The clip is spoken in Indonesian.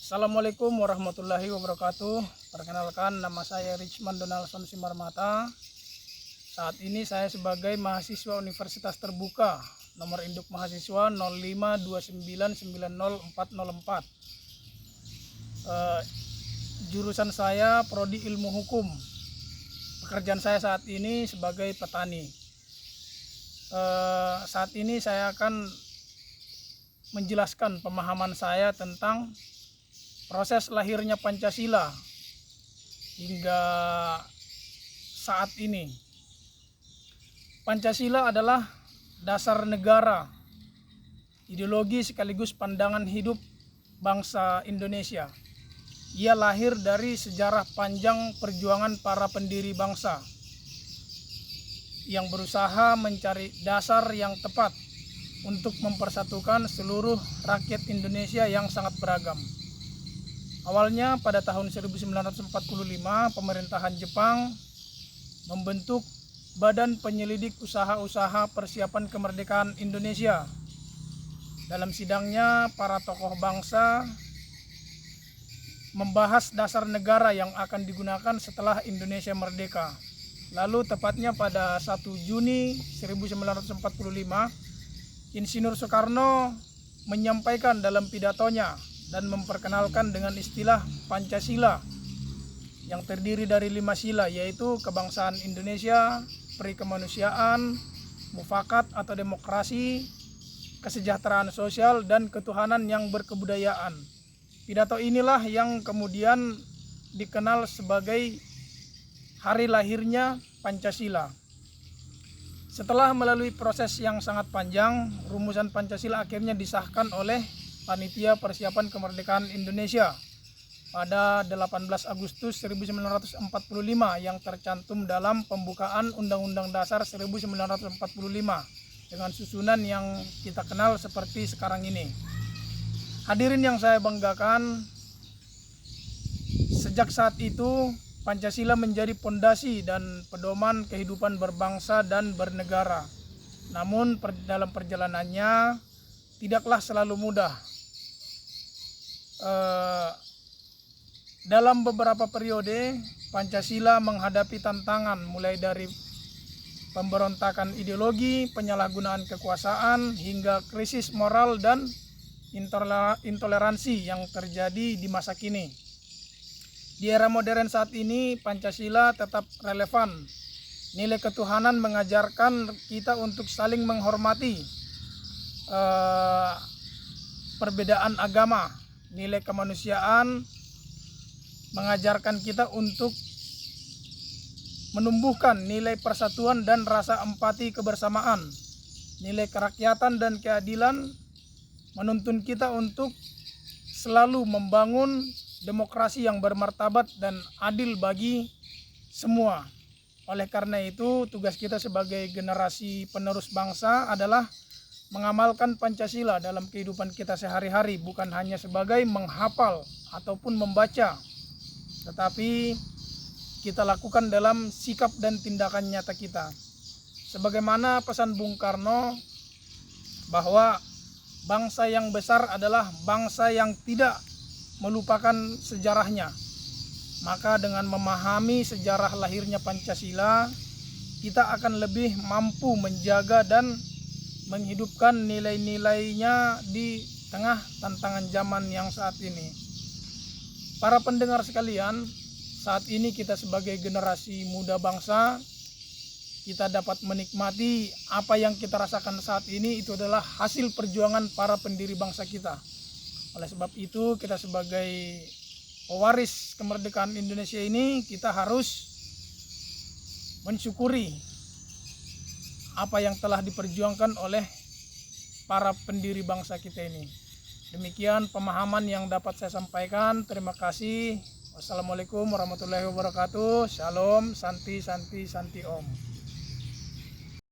Assalamualaikum warahmatullahi wabarakatuh. Perkenalkan, nama saya Richman Donaldson Simarmata. Saat ini saya sebagai mahasiswa Universitas Terbuka, nomor induk mahasiswa 0529900404. Jurusan saya Prodi Ilmu Hukum. Pekerjaan saya saat ini sebagai petani. Saat ini saya akan menjelaskan pemahaman saya tentang proses lahirnya Pancasila hingga saat ini. Pancasila adalah dasar negara, ideologi sekaligus pandangan hidup bangsa Indonesia. Ia lahir dari sejarah panjang perjuangan para pendiri bangsa yang berusaha mencari dasar yang tepat untuk mempersatukan seluruh rakyat Indonesia yang sangat beragam. Awalnya pada tahun 1945, pemerintahan Jepang membentuk Badan Penyelidik Usaha-Usaha Persiapan Kemerdekaan Indonesia. Dalam sidangnya, para tokoh bangsa membahas dasar negara yang akan digunakan setelah Indonesia merdeka. Lalu tepatnya pada 1 Juni 1945, Insinyur Soekarno menyampaikan dalam pidatonya dan memperkenalkan dengan istilah Pancasila yang terdiri dari 5 sila, yaitu kebangsaan Indonesia, peri kemanusiaan, mufakat atau demokrasi, kesejahteraan sosial, dan ketuhanan yang berkebudayaan. Pidato inilah yang kemudian dikenal sebagai hari lahirnya Pancasila. Setelah melalui proses yang sangat panjang, rumusan Pancasila akhirnya disahkan oleh Panitia Persiapan Kemerdekaan Indonesia pada 18 Agustus 1945 yang tercantum dalam pembukaan Undang-Undang Dasar 1945 dengan susunan yang kita kenal seperti sekarang ini. Hadirin yang saya banggakan, sejak saat itu Pancasila menjadi pondasi dan pedoman kehidupan berbangsa dan bernegara. Namun dalam perjalanannya tidaklah selalu mudah. Dalam beberapa periode, Pancasila menghadapi tantangan mulai dari pemberontakan ideologi, penyalahgunaan kekuasaan, hingga krisis moral dan intoleransi yang terjadi di masa kini. Di era modern saat ini, Pancasila tetap relevan. Nilai ketuhanan mengajarkan kita untuk saling menghormati perbedaan agama. Nilai kemanusiaan mengajarkan kita untuk menumbuhkan nilai persatuan dan rasa empati kebersamaan. Nilai kerakyatan dan keadilan menuntun kita untuk selalu membangun demokrasi yang bermartabat dan adil bagi semua. Oleh karena itu, tugas kita sebagai generasi penerus bangsa adalah mengamalkan Pancasila dalam kehidupan kita sehari-hari, bukan hanya sebagai menghafal ataupun membaca, tetapi kita lakukan dalam sikap dan tindakan nyata kita. Sebagaimana pesan Bung Karno bahwa bangsa yang besar adalah bangsa yang tidak melupakan sejarahnya. Maka dengan memahami sejarah lahirnya Pancasila, kita akan lebih mampu menjaga dan menghidupkan nilai-nilainya di tengah tantangan zaman yang saat ini. Para pendengar sekalian, saat ini kita sebagai generasi muda bangsa, kita dapat menikmati apa yang kita rasakan saat ini itu adalah hasil perjuangan para pendiri bangsa kita. Oleh sebab itu, kita sebagai pewaris kemerdekaan Indonesia ini, kita harus mensyukuri apa yang telah diperjuangkan oleh para pendiri bangsa kita ini. Demikian pemahaman yang dapat saya sampaikan. Terima kasih. Wassalamualaikum warahmatullahi wabarakatuh. Shalom, santi, santi, santi om.